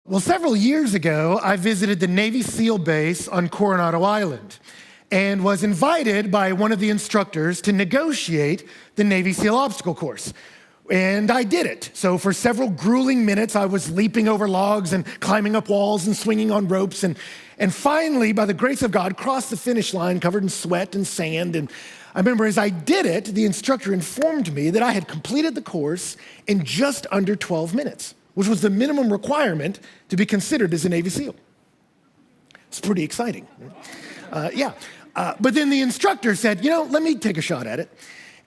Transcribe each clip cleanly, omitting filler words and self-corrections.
Well, several years ago, I visited the Navy SEAL base on Coronado Island and was invited by one of the instructors to negotiate the Navy SEAL obstacle course. And I did it. So for several grueling minutes, I was leaping over logs and climbing up walls and swinging on ropes. And finally, by the grace of God, crossed the finish line covered in sweat and sand. And I remember as I did it, the instructor informed me that I had completed the course in just under 12 minutes, which was the minimum requirement to be considered as a Navy SEAL. It's pretty exciting. But then the instructor said, let me take a shot at it.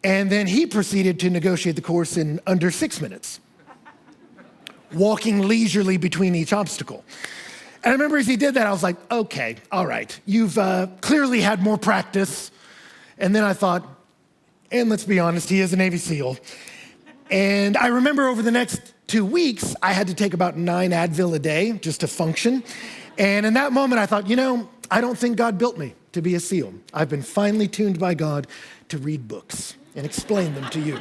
And then he proceeded to negotiate the course in under 6 minutes, walking leisurely between each obstacle. And I remember as he did that, I was like, okay, all right, you've clearly had more practice. And then I thought, and let's be honest, he is a Navy SEAL. And I remember over the next 2 weeks, I had to take about 9 Advil a day just to function. And in that moment, I thought, I don't think God built me to be a SEAL. I've been finely tuned by God to read books and explain them to you.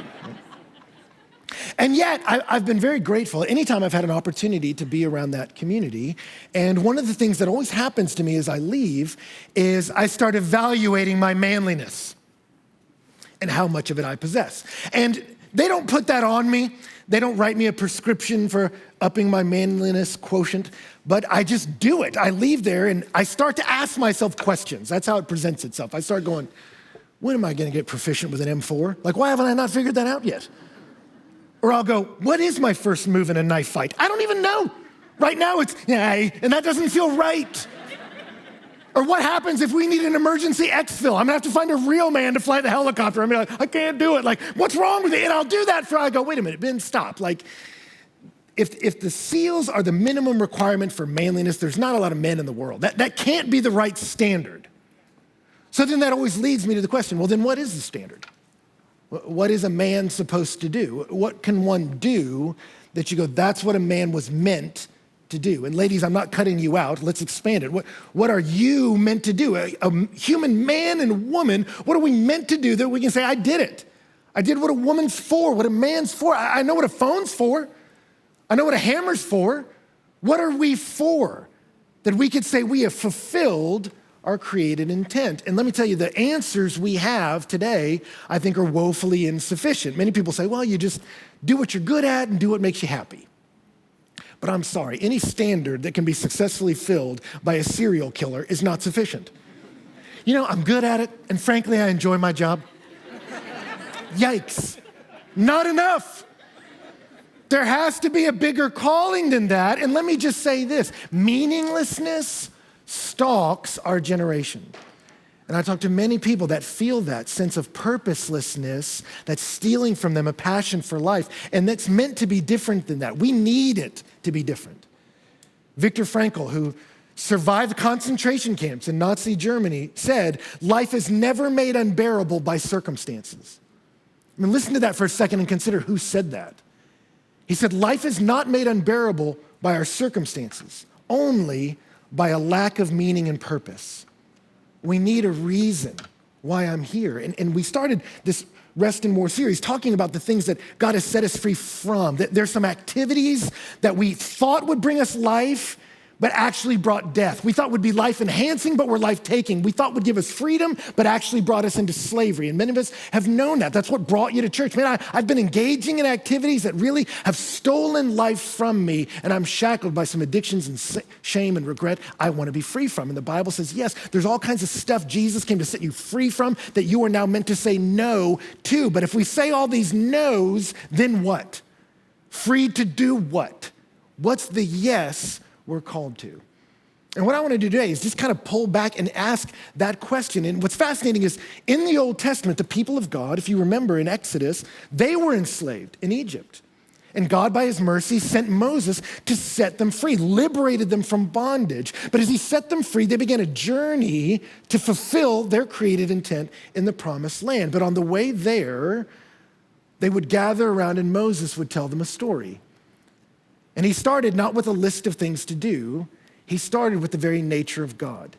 And yet, I've been very grateful anytime I've had an opportunity to be around that community. And one of the things that always happens to me as I leave is I start evaluating my manliness and how much of it I possess. And they don't put that on me. They don't write me a prescription for upping my manliness quotient, but I just do it. I leave there and I start to ask myself questions. That's how it presents itself. I start going, when am I going to get proficient with an M4? Like, why haven't I not figured that out yet? Or I'll go, what is my first move in a knife fight? I don't even know. Right now it's, and that doesn't feel right. Or what happens if we need an emergency exfil? I'm gonna have to find a real man to fly the helicopter. I can't do it. Like, what's wrong with it? And I'll do that I go, wait a minute, Ben, stop. Like, if the SEALs are the minimum requirement for manliness, there's not a lot of men in the world. That can't be the right standard. So then that always leads me to the question, well, then what is the standard? What is a man supposed to do? What can one do that you go, that's what a man was meant to do? And ladies, I'm not cutting you out. Let's expand it. What are you meant to do? A human man and woman, what are we meant to do that we can say, I did it? I did what a woman's for, what a man's for. I know what a phone's for. I know what a hammer's for. What are we for? That we could say we have fulfilled our created intent. And let me tell you, the answers we have today, I think, are woefully insufficient. Many people say, well, you just do what you're good at and do what makes you happy. But I'm sorry, any standard that can be successfully filled by a serial killer is not sufficient. I'm good at it, and frankly, I enjoy my job. Yikes, not enough. There has to be a bigger calling than that. And let me just say this, meaninglessness stalks our generation. And I talk to many people that feel that sense of purposelessness that's stealing from them a passion for life, and that's meant to be different than that. We need it to be different. Viktor Frankl, who survived concentration camps in Nazi Germany, said, life is never made unbearable by circumstances. Listen to that for a second and consider who said that. He said, life is not made unbearable by our circumstances, only by a lack of meaning and purpose. We need a reason why I'm here. And we started this Rest and More series talking about the things that God has set us free from. That there's some activities that we thought would bring us life, but actually brought death. We thought would be life enhancing, but were life taking. We thought would give us freedom, but actually brought us into slavery. And many of us have known that. That's what brought you to church. Man, I've been engaging in activities that really have stolen life from me, and I'm shackled by some addictions and shame and regret I want to be free from. And the Bible says, yes, there's all kinds of stuff Jesus came to set you free from that you are now meant to say no to. But if we say all these no's, then what? Free to do what? What's the yes we're called to? And what I want to do today is just kind of pull back and ask that question. And what's fascinating is in the Old Testament, the people of God, if you remember in Exodus, they were enslaved in Egypt. And God, by his mercy, sent Moses to set them free, liberated them from bondage. But as he set them free, they began a journey to fulfill their created intent in the promised land. But on the way there, they would gather around and Moses would tell them a story. And he started not with a list of things to do, he started with the very nature of God.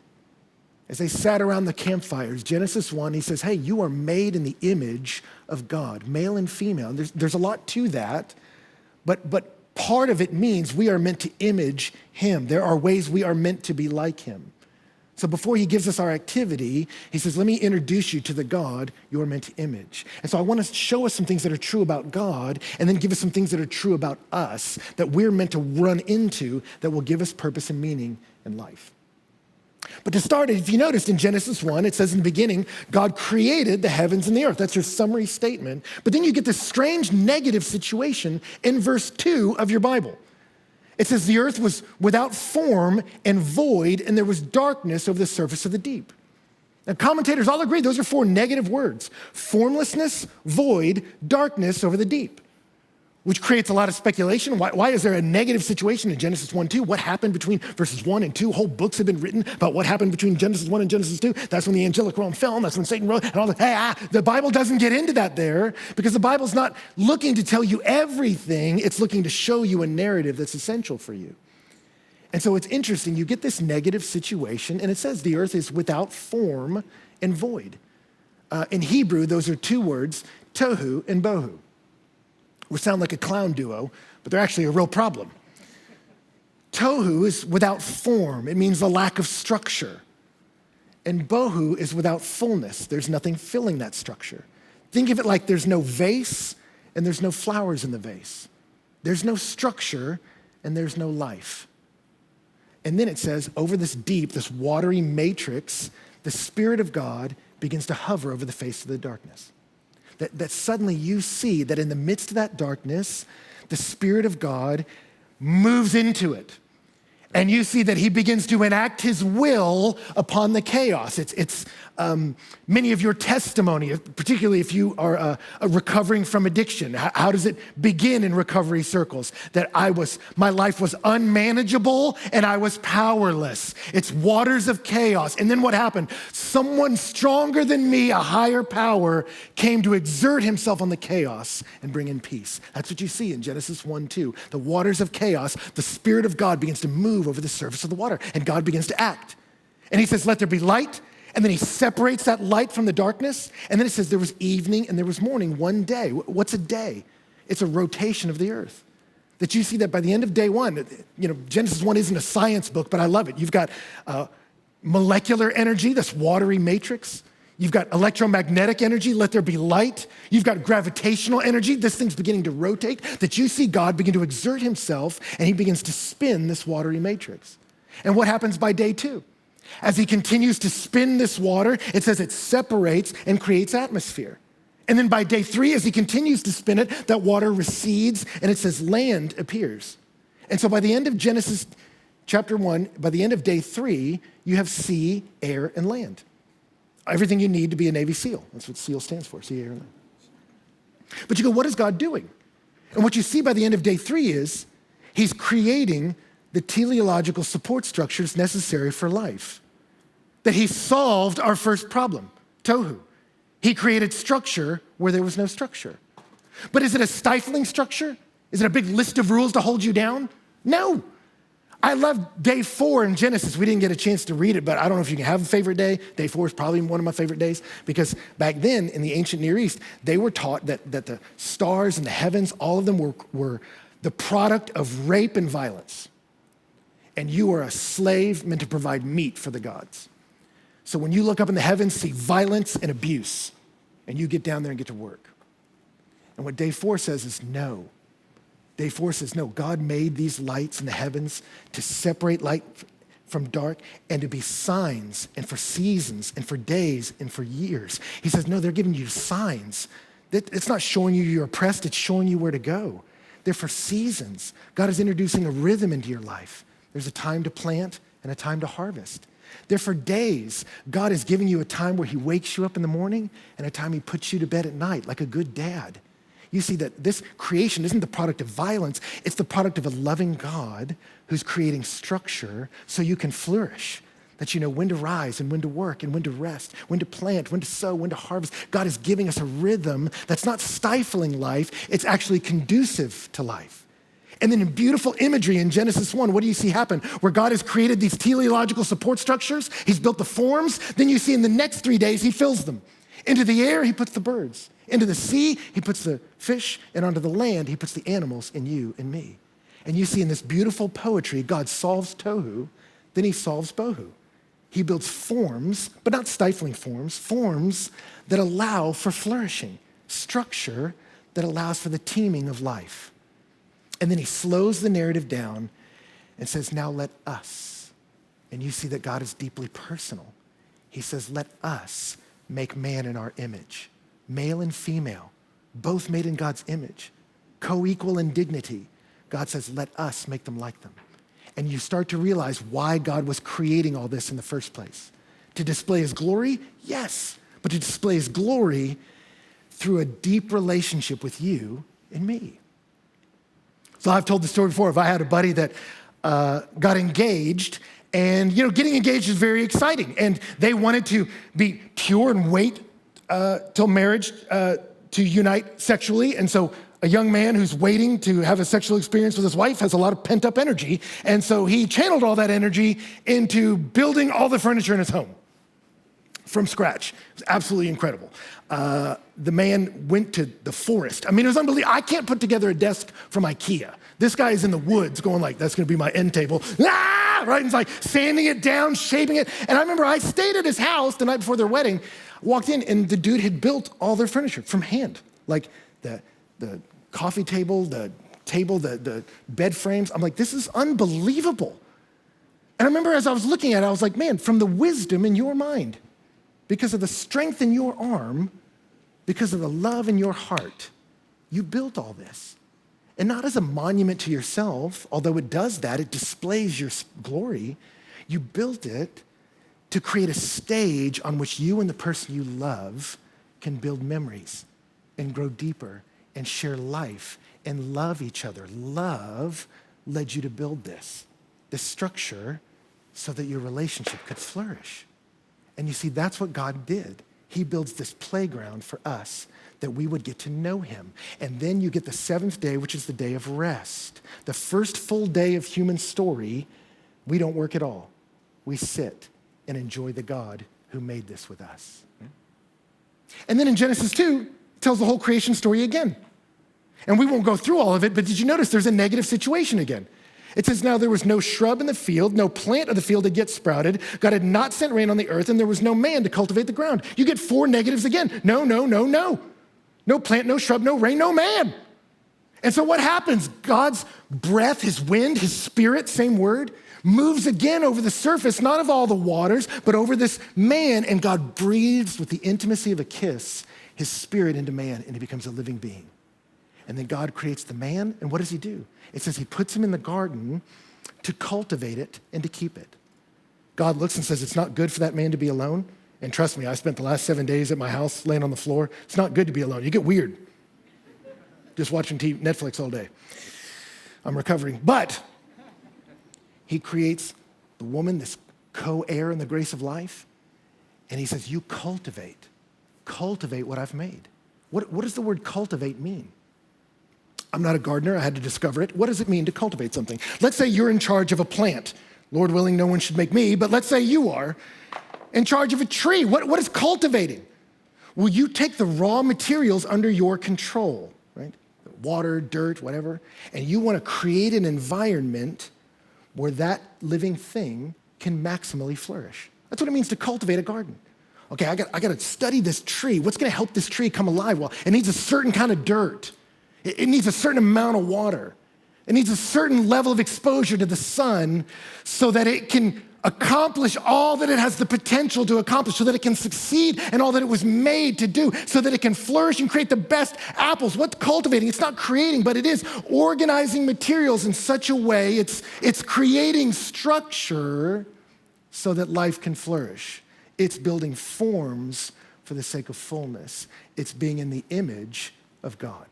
As they sat around the campfires, Genesis 1, he says, hey, you are made in the image of God, male and female. And there's a lot to that, but part of it means we are meant to image him. There are ways we are meant to be like him. So before he gives us our activity, he says, let me introduce you to the God you're meant to image. And so I want to show us some things that are true about God and then give us some things that are true about us that we're meant to run into that will give us purpose and meaning in life. But to start, if you noticed in Genesis 1, it says in the beginning, God created the heavens and the earth. That's your summary statement. But then you get this strange negative situation in verse 2 of your Bible. It says the earth was without form and void, and there was darkness over the surface of the deep. Now, commentators all agree those are 4 negative words: formlessness, void, darkness over the deep, which creates a lot of speculation. Why is there a negative situation in Genesis 1, 2? What happened between verses 1 and 2? Whole books have been written about what happened between Genesis 1 and Genesis 2. That's when the angelic realm fell, and that's when Satan wrote, and all that. The Bible doesn't get into that there because the Bible's not looking to tell you everything. It's looking to show you a narrative that's essential for you. And so it's interesting. You get this negative situation, and it says the earth is without form and void. In Hebrew, those are 2 words, tohu and bohu, which sound like a clown duo, but they're actually a real problem. Tohu is without form. It means the lack of structure. And bohu is without fullness. There's nothing filling that structure. Think of it like there's no vase and there's no flowers in the vase. There's no structure and there's no life. And then it says, over this deep, this watery matrix, the Spirit of God begins to hover over the face of the darkness. That suddenly you see that in the midst of that darkness, the Spirit of God moves into it. And you see that he begins to enact his will upon the chaos. It's many of your testimony, particularly if you are recovering from addiction. How does it begin in recovery circles? That my life was unmanageable and I was powerless. It's waters of chaos. And then what happened? Someone stronger than me, a higher power, came to exert himself on the chaos and bring in peace. That's what you see in Genesis 1, 2. The waters of chaos, the Spirit of God begins to move over the surface of the water, and God begins to act. And he says, let there be light, and then he separates that light from the darkness, and then it says there was evening and there was morning, one day. What's a day? It's a rotation of the earth. That you see that by the end of day 1, Genesis 1 isn't a science book, but I love it. You've got molecular energy, this watery matrix. You've got electromagnetic energy, let there be light. You've got gravitational energy, this thing's beginning to rotate, that you see God begin to exert himself, and he begins to spin this watery matrix. And what happens by day 2? As he continues to spin this water, it says it separates and creates atmosphere. And then by day 3, as he continues to spin it, that water recedes, and it says land appears. And so by the end of Genesis chapter 1, by the end of day 3, you have sea, air, and land. Everything you need to be a Navy SEAL. That's what SEAL stands for, sea, air, and land. But you go, what is God doing? And what you see by the end of day 3 is he's creating the teleological support structures necessary for life. That he solved our first problem, tohu. He created structure where there was no structure. But is it a stifling structure? Is it a big list of rules to hold you down? No. I love day 4 in Genesis. We didn't get a chance to read it, but I don't know if you can have a favorite day. Day 4 is probably one of my favorite days because back then in the ancient Near East, they were taught that the stars and the heavens, all of them were the product of rape and violence. And you are a slave meant to provide meat for the gods. So when you look up in the heavens, see violence and abuse, and you get down there and get to work. And what day 4 says is no. Day 4 says, no, God made these lights in the heavens to separate light from dark and to be signs and for seasons and for days and for years. He says, no, they're giving you signs. It's not showing you you're oppressed, it's showing you where to go. They're for seasons. God is introducing a rhythm into your life. There's a time to plant and a time to harvest. They're for days. God is giving you a time where he wakes you up in the morning and a time he puts you to bed at night like a good dad. You see that this creation isn't the product of violence, it's the product of a loving God who's creating structure so you can flourish. That you know when to rise and when to work and when to rest, when to plant, when to sow, when to harvest. God is giving us a rhythm that's not stifling life, it's actually conducive to life. And then in beautiful imagery in Genesis 1, what do you see happen? Where God has created these teleological support structures, he's built the forms, then you see in the next 3 days, he fills them. Into the air, he puts the birds. Into the sea, he puts the fish, and onto the land, he puts the animals in you and me. And you see in this beautiful poetry, God solves tohu, then he solves bohu. He builds forms, but not stifling forms, forms that allow for flourishing, structure that allows for the teaming of life. And then he slows the narrative down and says, now let us. And you see that God is deeply personal. He says, let us make man in our image, male and female, both made in God's image, co-equal in dignity. God says, let us make them like them. And you start to realize why God was creating all this in the first place. To display his glory? Yes, but to display his glory through a deep relationship with you and me. So I've told the story before. If I had a buddy that got engaged, and getting engaged is very exciting, and they wanted to be pure and wait till marriage to unite sexually, and so a young man who's waiting to have a sexual experience with his wife has a lot of pent-up energy, and so he channeled all that energy into building all the furniture in his home from scratch. It was absolutely incredible. The man went to the forest. I mean, it was unbelievable. I can't put together a desk from IKEA. This guy is in the woods going like, that's gonna be my end table. Ah! Right, and it's like sanding it down, shaping it. And I remember I stayed at his house the night before their wedding, walked in, and the dude had built all their furniture from hand. Like the coffee table, the bed frames. I'm like, this is unbelievable. And I remember as I was looking at it, I was like, man, from the wisdom in your mind, because of the strength in your arm, because of the love in your heart, you built all this. And not as a monument to yourself, although it does that, it displays your glory. You built it to create a stage on which you and the person you love can build memories and grow deeper and share life and love each other. Love led you to build this structure so that your relationship could flourish. And you see, that's what God did. He builds this playground for us that we would get to know him. And then you get the seventh day, which is the day of rest. The first full day of human story, we don't work at all. We sit and enjoy the God who made this with us. And then in Genesis 2, it tells the whole creation story again. And we won't go through all of it, but did you notice there's a negative situation again? It says, now there was no shrub in the field, no plant of the field had yet sprouted. God had not sent rain on the earth, and there was no man to cultivate the ground. You get four negatives again. No. No plant, no shrub, no rain, no man. And so what happens? God's breath, his wind, his spirit, same word, moves again over the surface, not of all the waters, but over this man, and God breathes with the intimacy of a kiss his spirit into man, and he becomes a living being. And then God creates the man, and what does he do? It says he puts him in the garden to cultivate it and to keep it. God looks and says, it's not good for that man to be alone. And trust me, I spent the last 7 days at my house laying on the floor. It's not good to be alone. You get weird. Just watching Netflix all day. I'm recovering. But he creates the woman, this co-heir in the grace of life. And he says, you cultivate what I've made. What does the word cultivate mean? I'm not a gardener. I had to discover it. What does it mean to cultivate something? Let's say you're in charge of a plant. Lord willing, no one should make me, but let's say you are in charge of a tree. What is cultivating? Well, you take the raw materials under your control, right? Water, dirt, whatever, and you want to create an environment where that living thing can maximally flourish. That's what it means to cultivate a garden. Okay, I got to study this tree. What's going to help this tree come alive? Well, it needs a certain kind of dirt. It needs a certain amount of water. It needs a certain level of exposure to the sun so that it can accomplish all that it has the potential to accomplish, so that it can succeed in all that it was made to do, so that it can flourish and create the best apples. What's cultivating? It's not creating, but it is organizing materials in such a way, it's creating structure so that life can flourish. It's building forms for the sake of fullness. It's being in the image of God.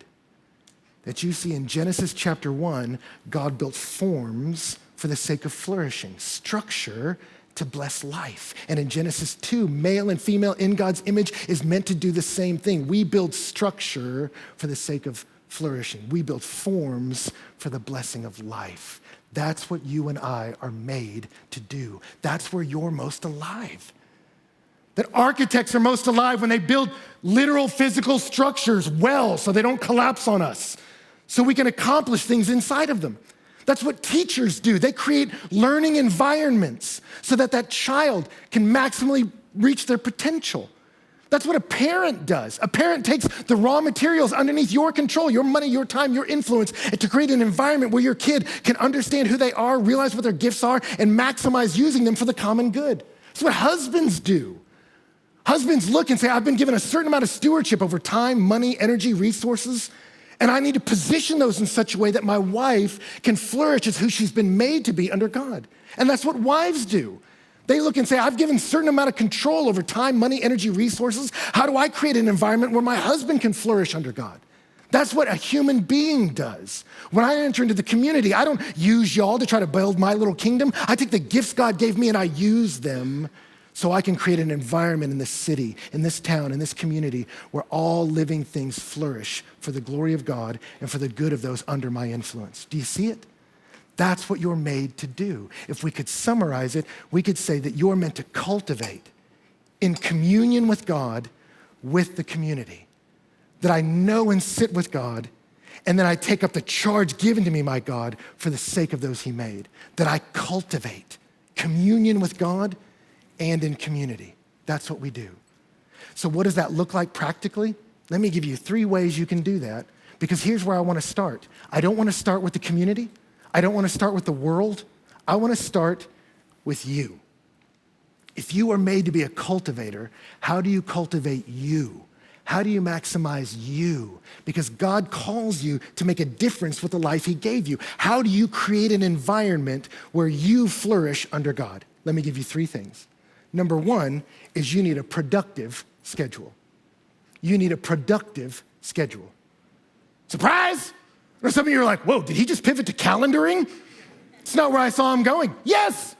That you see in Genesis chapter 1, God built forms for the sake of flourishing, structure to bless life. And in Genesis 2, male and female in God's image is meant to do the same thing. We build structure for the sake of flourishing. We build forms for the blessing of life. That's what you and I are made to do. That's where you're most alive. That architects are most alive when they build literal physical structures well so they don't collapse on us, so we can accomplish things inside of them. That's what teachers do. They create learning environments so that that child can maximally reach their potential. That's what a parent does. A parent takes the raw materials underneath your control, your money, your time, your influence, and to create an environment where your kid can understand who they are, realize what their gifts are, and maximize using them for the common good. That's what husbands do. Husbands look and say, I've been given a certain amount of stewardship over time, money, energy, resources, and I need to position those in such a way that my wife can flourish as who she's been made to be under God. And that's what wives do. They look and say, I've given a certain amount of control over time, money, energy, resources. How do I create an environment where my husband can flourish under God? That's what a human being does. When I enter into the community, I don't use y'all to try to build my little kingdom. I take the gifts God gave me and I use them so I can create an environment in this city, in this town, in this community where all living things flourish for the glory of God and for the good of those under my influence. Do you see it? That's what you're made to do. If we could summarize it, we could say that you're meant to cultivate in communion with God, with the community. That I know and sit with God, and then I take up the charge given to me by God for the sake of those he made. That I cultivate communion with God and in community. That's what we do. So what does that look like practically? Let me give you 3 ways you can do that, because here's where I want to start. I don't want to start with the community. I don't want to start with the world. I want to start with you. If you are made to be a cultivator, how do you cultivate you? How do you maximize you? Because God calls you to make a difference with the life he gave you. How do you create an environment where you flourish under God? Let me give you 3 things. Number 1 is you need a productive schedule. You need a productive schedule. Surprise! Or some of you are like, whoa, did he just pivot to calendaring? It's not where I saw him going. Yes,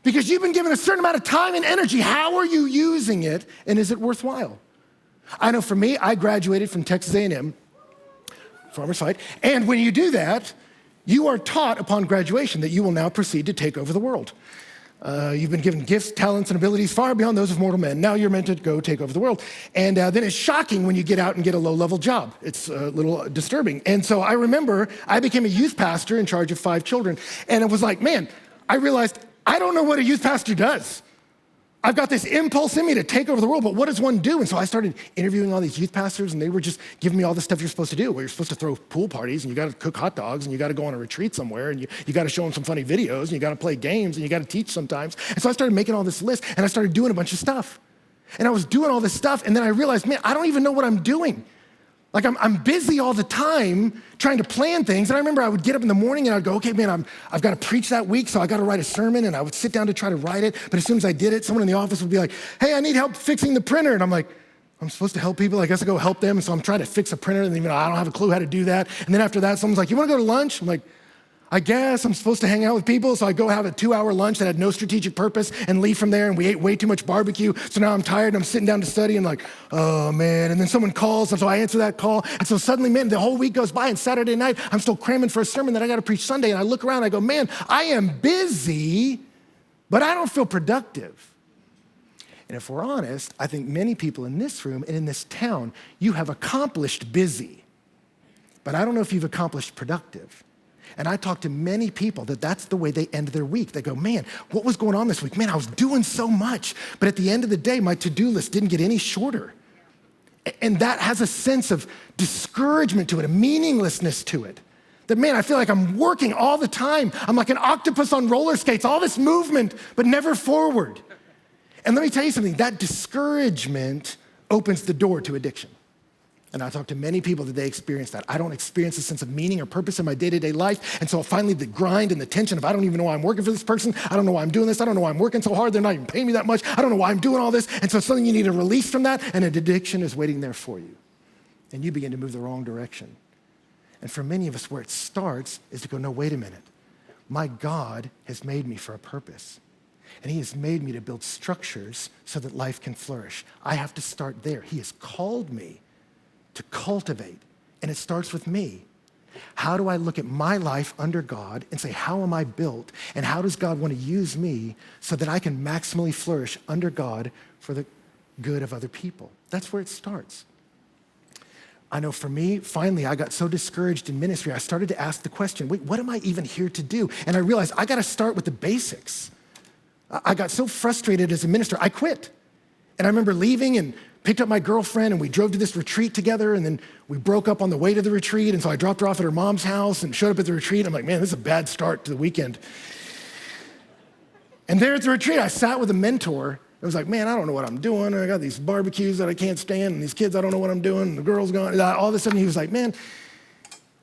because you've been given a certain amount of time and energy. How are you using it, and is it worthwhile? I know for me, I graduated from Texas A&M, Farmers Fight, and when you do that, you are taught upon graduation that you will now proceed to take over the world. You've been given gifts, talents, and abilities far beyond those of mortal men. Now you're meant to go take over the world. And then it's shocking when you get out and get a low-level job. It's a little disturbing. And so I remember I became a youth pastor in charge of 5 children. And it was like, man, I realized I don't know what a youth pastor does. I've got this impulse in me to take over the world, but what does one do? And so I started interviewing all these youth pastors, and they were just giving me all the stuff you're supposed to do. Well, you're supposed to throw pool parties, and you got to cook hot dogs, and you got to go on a retreat somewhere, and you got to show them some funny videos, and you got to play games, and you got to teach sometimes. And so I started making all this list, and I started doing a bunch of stuff. And I was doing all this stuff, and then I realized, man, I don't even know what I'm doing. Like I'm busy all the time trying to plan things. And I remember I would get up in the morning and I'd go, okay, man, I've got to preach that week, so I got to write a sermon. And I would sit down to try to write it. But as soon as I did it, someone in the office would be like, hey, I need help fixing the printer. And I'm like, I'm supposed to help people. I guess I go help them. And so I'm trying to fix a printer, and I don't have a clue how to do that. And then after that, someone's like, you want to go to lunch? I'm like, I guess I'm supposed to hang out with people, so I go have a 2-hour lunch that had no strategic purpose and leave from there, and we ate way too much barbecue, so now I'm tired and I'm sitting down to study and like, oh man, and then someone calls, and so I answer that call, and so suddenly, man, the whole week goes by, and Saturday night, I'm still cramming for a sermon that I gotta preach Sunday, and I look around and I go, man, I am busy, but I don't feel productive. And if we're honest, I think many people in this room and in this town, you have accomplished busy, but I don't know if you've accomplished productive. And I talk to many people that's the way they end their week. They go, man, what was going on this week? Man, I was doing so much. But at the end of the day, my to-do list didn't get any shorter. And that has a sense of discouragement to it, a meaninglessness to it. That, man, I feel like I'm working all the time. I'm like an octopus on roller skates, all this movement, but never forward. And let me tell you something, that discouragement opens the door to addiction. And I talk to many people that they experience that. I don't experience a sense of meaning or purpose in my day-to-day life. And so finally the grind and the tension of I don't even know why I'm working for this person. I don't know why I'm doing this. I don't know why I'm working so hard. They're not even paying me that much. I don't know why I'm doing all this. And so suddenly you need a release from that, and an addiction is waiting there for you. And you begin to move the wrong direction. And for many of us, where it starts is to go, no, wait a minute. My God has made me for a purpose. And he has made me to build structures so that life can flourish. I have to start there. He has called me to cultivate, and it starts with me. How do I look at my life under God and say, how am I built, and how does God want to use me so that I can maximally flourish under God for the good of other people? That's where it starts. I know for me, finally, I got so discouraged in ministry, I started to ask the question, wait, what am I even here to do? And I realized I got to start with the basics. I got so frustrated as a minister, I quit. And I remember leaving and picked up my girlfriend and we drove to this retreat together, and then we broke up on the way to the retreat, and so I dropped her off at her mom's house and showed up at the retreat. I'm like, man, this is a bad start to the weekend. And there at the retreat, I sat with a mentor. I was like, man, I don't know what I'm doing. I got these barbecues that I can't stand, and these kids, I don't know what I'm doing, and the girl's gone. All of a sudden, he was like, man,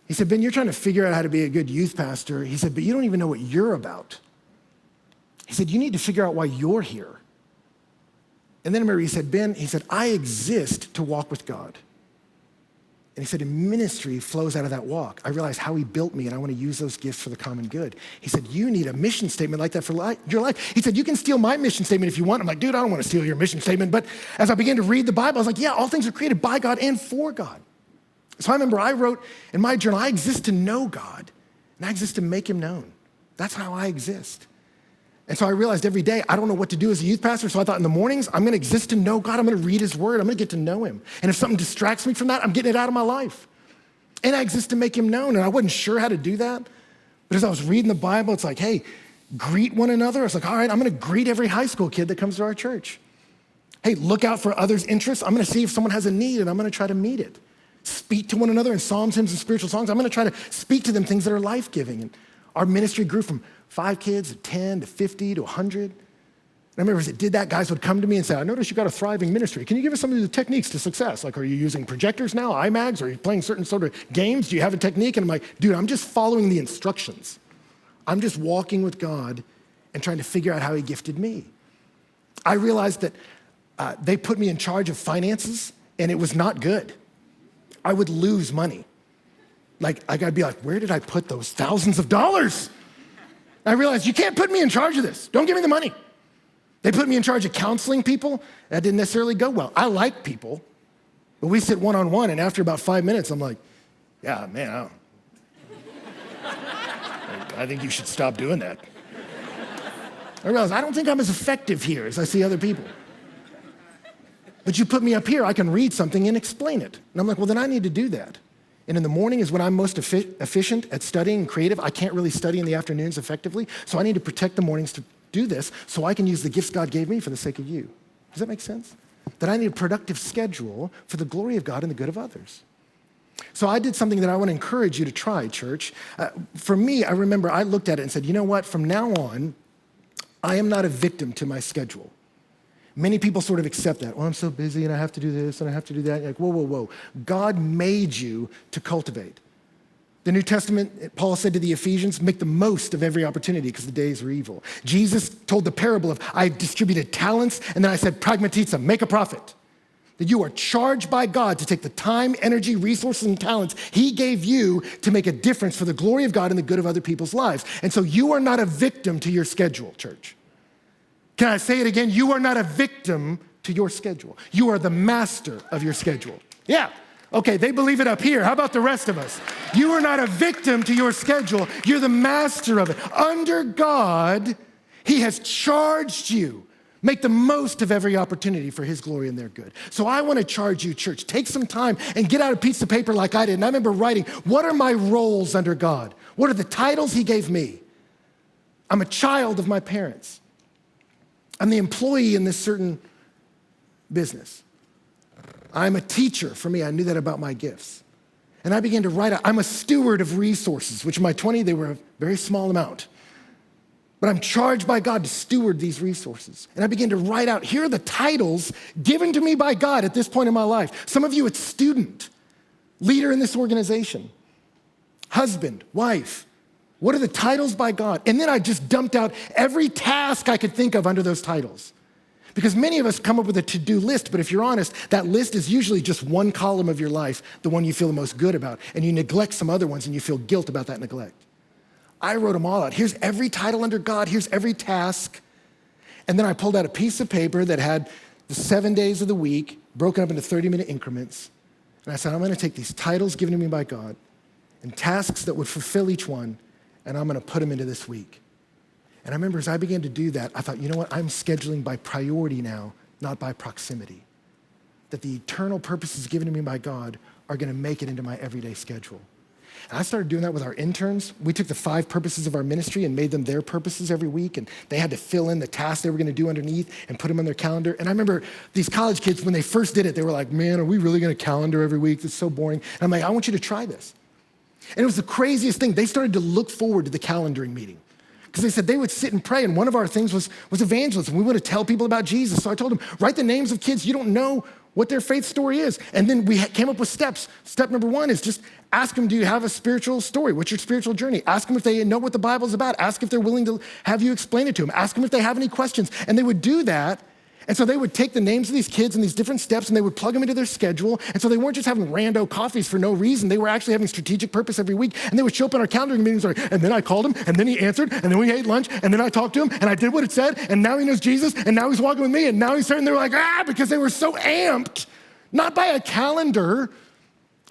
he said, Ben, you're trying to figure out how to be a good youth pastor. He said, but you don't even know what you're about. He said, you need to figure out why you're here. And then I remember he said, Ben, he said, I exist to walk with God. And he said, and ministry flows out of that walk. I realized how he built me, and I want to use those gifts for the common good. He said, you need a mission statement like that for your life. He said, you can steal my mission statement if you want. I'm like, dude, I don't want to steal your mission statement. But as I began to read the Bible, I was like, yeah, all things are created by God and for God. So I remember I wrote in my journal, I exist to know God, and I exist to make him known. That's how I exist. And so I realized every day, I don't know what to do as a youth pastor, so I thought in the mornings, I'm gonna exist to know God, I'm gonna read his word, I'm gonna get to know him. And if something distracts me from that, I'm getting it out of my life. And I exist to make him known, and I wasn't sure how to do that. But as I was reading the Bible, it's like, hey, greet one another. I was like, all right, I'm gonna greet every high school kid that comes to our church. Hey, look out for others' interests. I'm gonna see if someone has a need, and I'm gonna try to meet it. Speak to one another in psalms, hymns, and spiritual songs. I'm gonna try to speak to them things that are life-giving. And our ministry grew from 5 kids to 10 to 50 to 100. And I remember as it did that, guys would come to me and say, I noticed you got a thriving ministry. Can you give us some of the techniques to success? Like, are you using projectors now, IMAGs? Are you playing certain sort of games? Do you have a technique? And I'm like, dude, I'm just following the instructions. I'm just walking with God and trying to figure out how he gifted me. I realized that they put me in charge of finances, and it was not good. I would lose money. Like, I'd be like, where did I put those thousands of dollars? I realized you can't put me in charge of this. Don't give me the money. They put me in charge of counseling people. That didn't necessarily go well. I like people, but we sit one-on-one, and after about 5 minutes, I'm like, yeah, man, I think you should stop doing that. I realized I don't think I'm as effective here as I see other people. But you put me up here, I can read something and explain it. And I'm like, well, then I need to do that. And in the morning is when I'm most efficient at studying and creative. I can't really study in the afternoons effectively, so I need to protect the mornings to do this so I can use the gifts God gave me for the sake of you. Does that make sense? That I need a productive schedule for the glory of God and the good of others. So I did something that I want to encourage you to try, church. For me, I remember I looked at it and said, you know what? From now on, I am not a victim to my schedule. Many people sort of accept that. Well, I'm so busy and I have to do this and I have to do that. You're like, whoa, whoa, whoa. God made you to cultivate. The New Testament, Paul said to the Ephesians, make the most of every opportunity because the days are evil. Jesus told the parable of, I've distributed talents, and then I said, pragmatiza, make a profit. That you are charged by God to take the time, energy, resources, and talents he gave you to make a difference for the glory of God and the good of other people's lives. And so you are not a victim to your schedule, church. Can I say it again? You are not a victim to your schedule. You are the master of your schedule. Yeah. Okay, they believe it up here. How about the rest of us? You are not a victim to your schedule. You're the master of it. Under God, he has charged you. Make the most of every opportunity for his glory and their good. So I want to charge you, church, take some time and get out a piece of paper like I did. And I remember writing, what are my roles under God? What are the titles he gave me? I'm a child of my parents. I'm the employee in this certain business. I'm a teacher. For me, I knew that about my gifts. And I began to write out, I'm a steward of resources, which in my 20s, they were a very small amount. But I'm charged by God to steward these resources. And I began to write out, here are the titles given to me by God at this point in my life. Some of you, it's student, leader in this organization, husband, wife. What are the titles by God? And then I just dumped out every task I could think of under those titles. Because many of us come up with a to-do list, but if you're honest, that list is usually just one column of your life, the one you feel the most good about, and you neglect some other ones and you feel guilt about that neglect. I wrote them all out. Here's every title under God, here's every task. And then I pulled out a piece of paper that had the 7 days of the week broken up into 30-minute increments. And I said, I'm gonna take these titles given to me by God and tasks that would fulfill each one, and I'm gonna put them into this week. And I remember as I began to do that, I thought, you know what? I'm scheduling by priority now, not by proximity. That the eternal purposes given to me by God are gonna make it into my everyday schedule. And I started doing that with our interns. We took the 5 purposes of our ministry and made them their purposes every week, and they had to fill in the tasks they were gonna do underneath and put them on their calendar. And I remember these college kids, when they first did it, they were like, man, are we really gonna calendar every week? That's so boring. And I'm like, I want you to try this. And it was the craziest thing. They started to look forward to the calendaring meeting, because they said they would sit and pray, and one of our things was evangelism. We want to tell people about Jesus. So I told them, write the names of kids you don't know what their faith story is. And then we came up with steps. Step number 1 is just ask them, do you have a spiritual story? What's your spiritual journey? Ask them if they know what the Bible's about. Ask if they're willing to have you explain it to them. Ask them if they have any questions. And they would do that. And so they would take the names of these kids and these different steps, and they would plug them into their schedule. And so they weren't just having rando coffees for no reason. They were actually having strategic purpose every week. And they would show up in our calendaring meetings, and then I called him, and then he answered, and then we ate lunch, and then I talked to him, and I did what it said, and now he knows Jesus, and now he's walking with me, and now he's starting. They're like, because they were so amped, not by a calendar,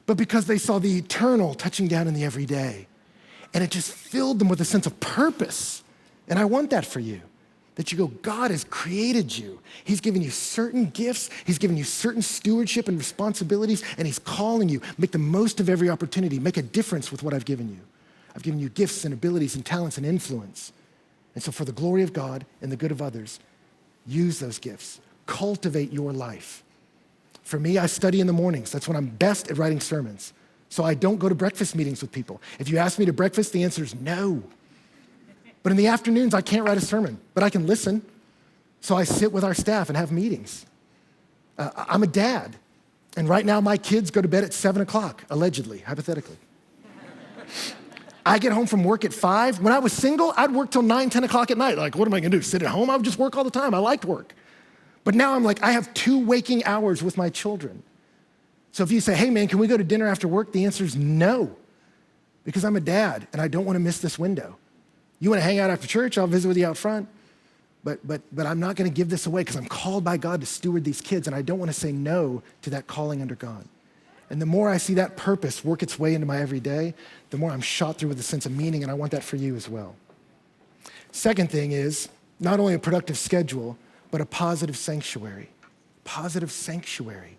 but because they saw the eternal touching down in the everyday. And it just filled them with a sense of purpose. And I want that for you. That you go, God has created you. He's given you certain gifts. He's given you certain stewardship and responsibilities, and he's calling you. Make the most of every opportunity. Make a difference with what I've given you. I've given you gifts and abilities and talents and influence. And so for the glory of God and the good of others, use those gifts. Cultivate your life. For me, I study in the mornings. That's when I'm best at writing sermons. So I don't go to breakfast meetings with people. If you ask me to breakfast, the answer is no. But in the afternoons, I can't write a sermon, but I can listen. So I sit with our staff and have meetings. I'm a dad, and right now my kids go to bed at 7 o'clock, allegedly, hypothetically. I get home from work at 5. When I was single, I'd work till 9, 10 o'clock at night. Like, what am I gonna do, sit at home? I would just work all the time. I liked work. But now I'm like, I have 2 waking hours with my children. So if you say, hey man, can we go to dinner after work? The answer is no, because I'm a dad and I don't wanna miss this window. You wanna hang out after church, I'll visit with you out front. But I'm not gonna give this away because I'm called by God to steward these kids, and I don't wanna say no to that calling under God. And the more I see that purpose work its way into my everyday, the more I'm shot through with a sense of meaning, and I want that for you as well. Second thing is, not only a productive schedule, but a positive sanctuary. Positive sanctuary.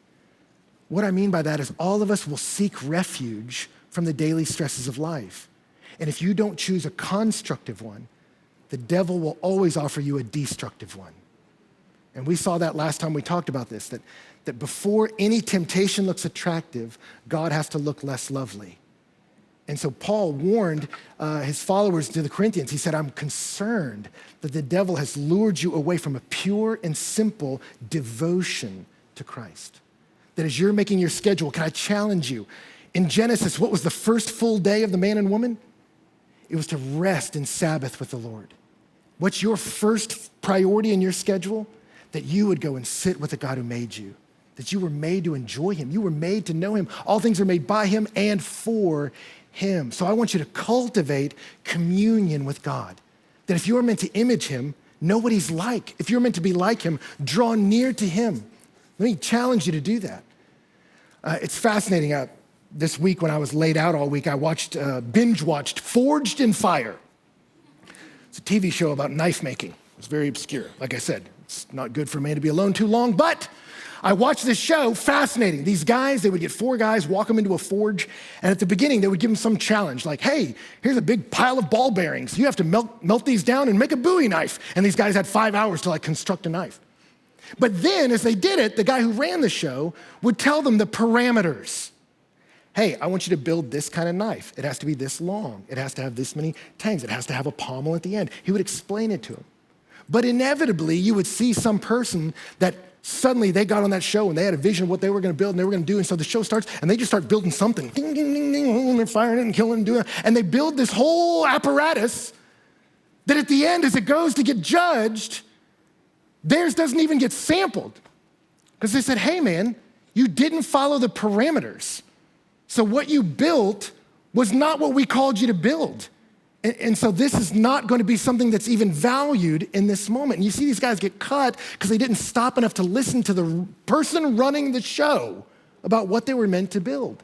What I mean by that is all of us will seek refuge from the daily stresses of life. And if you don't choose a constructive one, the devil will always offer you a destructive one. And we saw that last time we talked about this, that before any temptation looks attractive, God has to look less lovely. And so Paul warned his followers to the Corinthians. He said, I'm concerned that the devil has lured you away from a pure and simple devotion to Christ. That as you're making your schedule, can I challenge you? In Genesis, what was the first full day of the man and woman? It was to rest in Sabbath with the Lord. What's your first priority in your schedule? That you would go and sit with the God who made you. That you were made to enjoy him. You were made to know him. All things are made by him and for him. So I want you to cultivate communion with God. That if you're meant to image him, know what he's like. If you're meant to be like him, draw near to him. Let me challenge you to do that. It's fascinating. This week when I was laid out all week, I binge watched Forged in Fire. It's a TV show about knife making. It's very obscure. Like I said, it's not good for a man to be alone too long, but I watched this show, fascinating. These guys, they would get 4 guys, walk them into a forge, and at the beginning, they would give them some challenge, like, hey, here's a big pile of ball bearings. You have to melt these down and make a Bowie knife. And these guys had 5 hours to construct a knife. But then, as they did it, the guy who ran the show would tell them the parameters. Hey, I want you to build this kind of knife. It has to be this long. It has to have this many tangs. It has to have a pommel at the end. He would explain it to them. But inevitably, you would see some person that suddenly they got on that show and they had a vision of what they were gonna build and they were gonna do. And so the show starts and they just start building something. Ding, ding, ding, ding, and they're firing it and killing it and doing it. And they build this whole apparatus that at the end, as it goes to get judged, theirs doesn't even get sampled. Because they said, hey man, you didn't follow the parameters. So what you built was not what we called you to build. And so this is not going to be something that's even valued in this moment. And you see these guys get cut because they didn't stop enough to listen to the person running the show about what they were meant to build.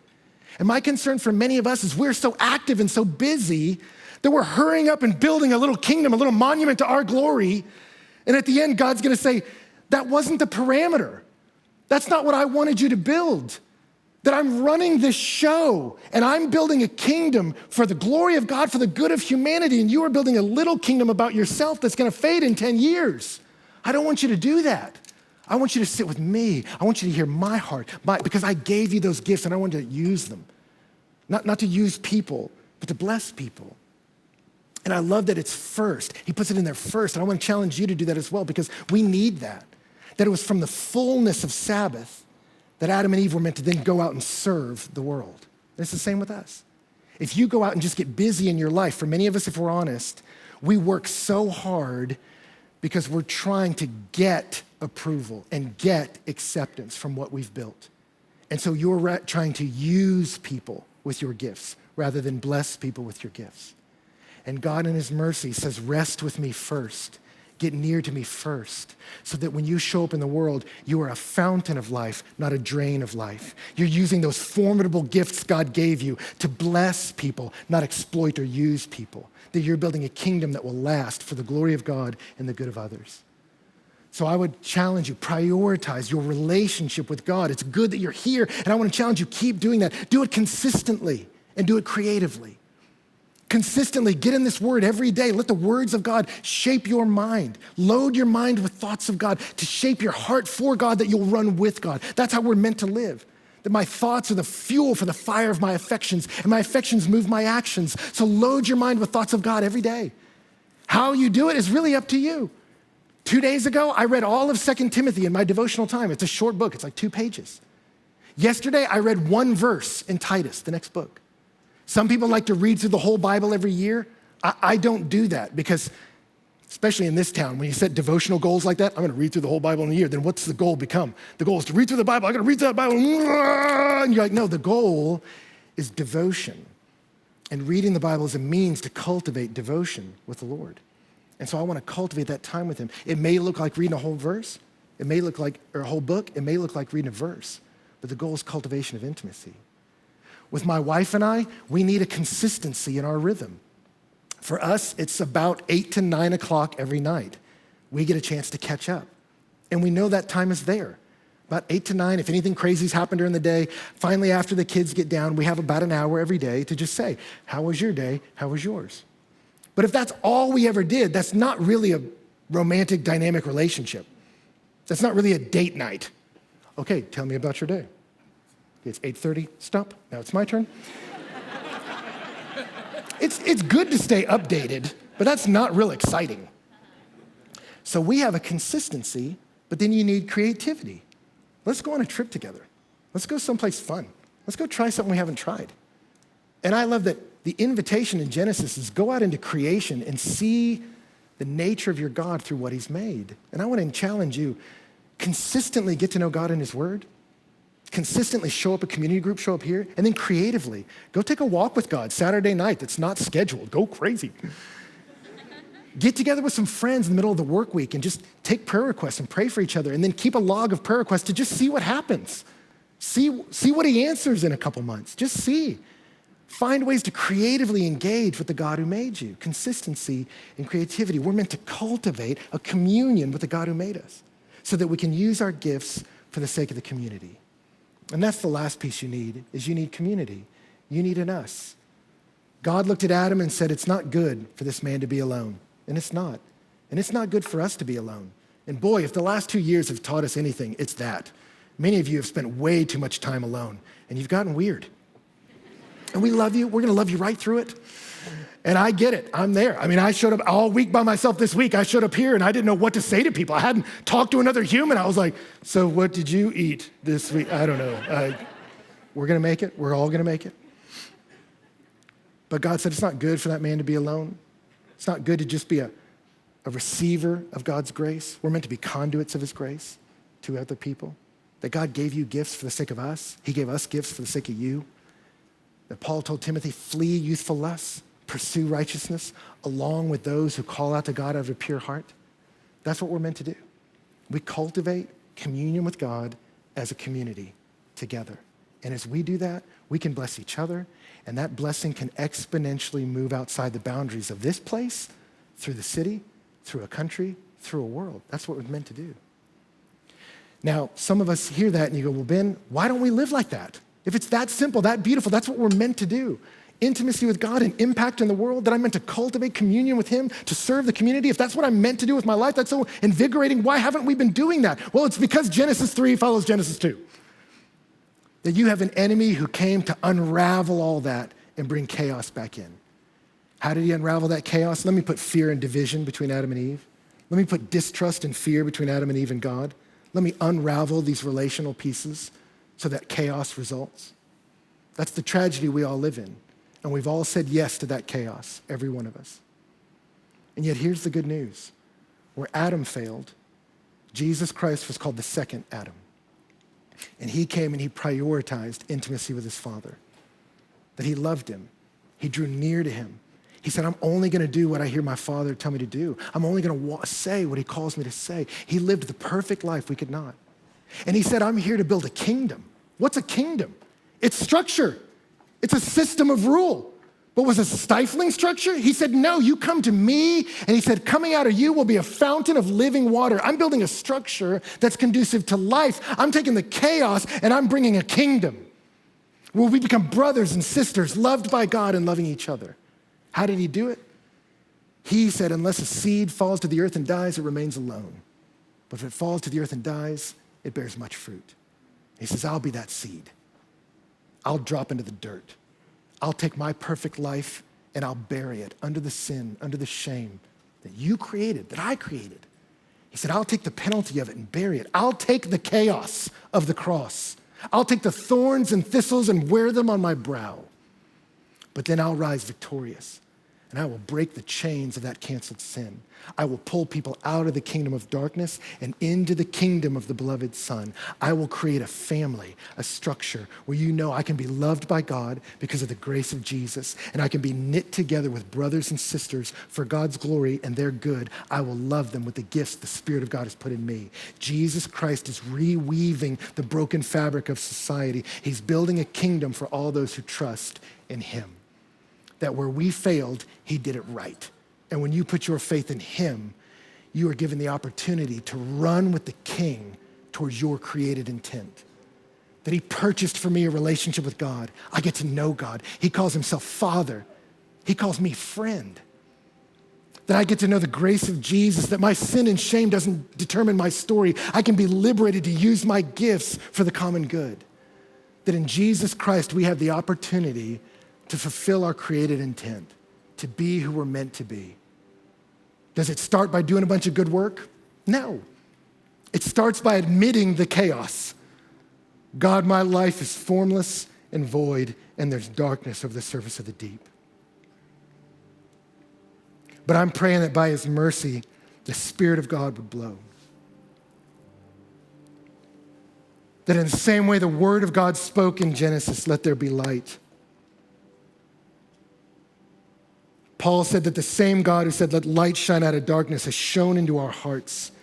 And my concern for many of us is we're so active and so busy that we're hurrying up and building a little kingdom, a little monument to our glory. And at the end, God's going to say, that wasn't the parameter. That's not what I wanted you to build. that I'm running this show and I'm building a kingdom for the glory of God, for the good of humanity, and you are building a little kingdom about yourself that's gonna fade in 10 years. I don't want you to do that. I want you to sit with me. I want you to hear my heart, because I gave you those gifts and I want to use them. Not to use people, but to bless people. And I love that it's first. He puts it in there first. And I want to challenge you to do that as well, because we need that. That it was from the fullness of Sabbath that Adam and Eve were meant to then go out and serve the world. And it's the same with us. If you go out and just get busy in your life, for many of us, if we're honest, we work so hard because we're trying to get approval and get acceptance from what we've built. And so you're trying to use people with your gifts rather than bless people with your gifts. And God in his mercy says, rest with me first. Get near to me first, so that when you show up in the world, you are a fountain of life, not a drain of life. You're using those formidable gifts God gave you to bless people, not exploit or use people. That you're building a kingdom that will last for the glory of God and the good of others. So I would challenge you, prioritize your relationship with God. It's good that you're here, and I want to challenge you, keep doing that. Do it consistently and do it creatively. Consistently get in this word every day. Let the words of God shape your mind. Load your mind with thoughts of God to shape your heart for God, that you'll run with God. That's how we're meant to live. That my thoughts are the fuel for the fire of my affections, and my affections move my actions. So load your mind with thoughts of God every day. How you do it is really up to you. 2 days ago, I read all of 2 Timothy in my devotional time. It's a short book. It's like 2 pages. Yesterday, I read 1 verse in Titus, the next book. Some people like to read through the whole Bible every year. I don't do that, because, especially in this town, when you set devotional goals like that, I'm gonna read through the whole Bible in a year, then what's the goal become? The goal is to read through the Bible. I gotta read through that Bible. And you're like, no, the goal is devotion. And reading the Bible is a means to cultivate devotion with the Lord. And so I wanna cultivate that time with him. It may look like reading a whole verse. It may look like, or a whole book. It may look like reading a verse. But the goal is cultivation of intimacy. With my wife and I, we need a consistency in our rhythm. For us, it's about 8 to 9 o'clock every night. We get a chance to catch up. And we know that time is there. About 8 to 9, if anything crazy's happened during the day, finally after the kids get down, we have about an hour every day to just say, how was your day? How was yours? But if that's all we ever did, that's not really a romantic, dynamic relationship. That's not really a date night. Okay, tell me about your day. It's 8:30, stop, now it's my turn. It's good to stay updated, but that's not real exciting. So we have a consistency, but then you need creativity. Let's go on a trip together. Let's go someplace fun. Let's go try something we haven't tried. And I love that the invitation in Genesis is go out into creation and see the nature of your God through what he's made. And I want to challenge you, consistently get to know God in his word. Consistently show up a community group, show up here, and then creatively, go take a walk with God Saturday night that's not scheduled. Go crazy. Get together with some friends in the middle of the work week and just take prayer requests and pray for each other, and then keep a log of prayer requests to just see what happens. See what he answers in a couple months. Just see. Find ways to creatively engage with the God who made you. Consistency and creativity. We're meant to cultivate a communion with the God who made us so that we can use our gifts for the sake of the community. And that's the last piece you need, is you need community. You need an us. God looked at Adam and said, it's not good for this man to be alone. And it's not. And it's not good for us to be alone. And boy, if the last 2 years have taught us anything, it's that. Many of you have spent way too much time alone, and you've gotten weird. And we love you. We're gonna love you right through it. And I get it, I'm there. I mean, I showed up all week by myself this week. I showed up here and I didn't know what to say to people. I hadn't talked to another human. I was like, so what did you eat this week? I don't know. We're gonna make it, we're all gonna make it. But God said it's not good for that man to be alone. It's not good to just be a receiver of God's grace. We're meant to be conduits of his grace to other people. That God gave you gifts for the sake of us. He gave us gifts for the sake of you. That Paul told Timothy, flee youthful lusts. Pursue righteousness along with those who call out to God out of a pure heart. That's what we're meant to do. We cultivate communion with God as a community together. And as we do that, we can bless each other, and that blessing can exponentially move outside the boundaries of this place, through the city, through a country, through a world. That's what we're meant to do. Now, some of us hear that and you go, well, Ben, why don't we live like that? If it's that simple, that beautiful, that's what we're meant to do. Intimacy with God and impact in the world, that I'm meant to cultivate communion with him, to serve the community. If that's what I'm meant to do with my life, that's so invigorating. Why haven't we been doing that? Well, it's because Genesis 3 follows Genesis 2. That you have an enemy who came to unravel all that and bring chaos back in. How did he unravel that chaos? Let me put fear and division between Adam and Eve. Let me put distrust and fear between Adam and Eve and God. Let me unravel these relational pieces so that chaos results. That's the tragedy we all live in. And we've all said yes to that chaos, every one of us. And yet here's the good news. Where Adam failed, Jesus Christ was called the second Adam. And he came and he prioritized intimacy with his Father. That he loved him. He drew near to him. He said, I'm only going to do what I hear my Father tell me to do. I'm only going to say what he calls me to say. He lived the perfect life we could not. And he said, I'm here to build a kingdom. What's a kingdom? It's structure. It's a system of rule. But was it a stifling structure? He said, no, you come to me. And he said, coming out of you will be a fountain of living water. I'm building a structure that's conducive to life. I'm taking the chaos and I'm bringing a kingdom where we become brothers and sisters, loved by God and loving each other. How did he do it? He said, unless a seed falls to the earth and dies, it remains alone. But if it falls to the earth and dies, it bears much fruit. He says, I'll be that seed. I'll drop into the dirt. I'll take my perfect life and I'll bury it under the sin, under the shame that you created, that I created. He said, I'll take the penalty of it and bury it. I'll take the chaos of the cross. I'll take the thorns and thistles and wear them on my brow. But then I'll rise victorious. And I will break the chains of that canceled sin. I will pull people out of the kingdom of darkness and into the kingdom of the beloved Son. I will create a family, a structure where you know I can be loved by God because of the grace of Jesus, and I can be knit together with brothers and sisters for God's glory and their good. I will love them with the gifts the Spirit of God has put in me. Jesus Christ is reweaving the broken fabric of society. He's building a kingdom for all those who trust in him. That where we failed, he did it right. And when you put your faith in him, you are given the opportunity to run with the King towards your created intent. That he purchased for me a relationship with God. I get to know God. He calls himself Father. He calls me friend. That I get to know the grace of Jesus, that my sin and shame doesn't determine my story. I can be liberated to use my gifts for the common good. That in Jesus Christ, we have the opportunity to fulfill our created intent, to be who we're meant to be. Does it start by doing a bunch of good work? No. It starts by admitting the chaos. God, my life is formless and void, and there's darkness over the surface of the deep. But I'm praying that by his mercy, the Spirit of God would blow. That in the same way the word of God spoke in Genesis, let there be light. Paul said that the same God who said, let light shine out of darkness has shone into our hearts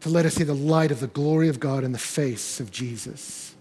to let us see the light of the glory of God in the face of Jesus.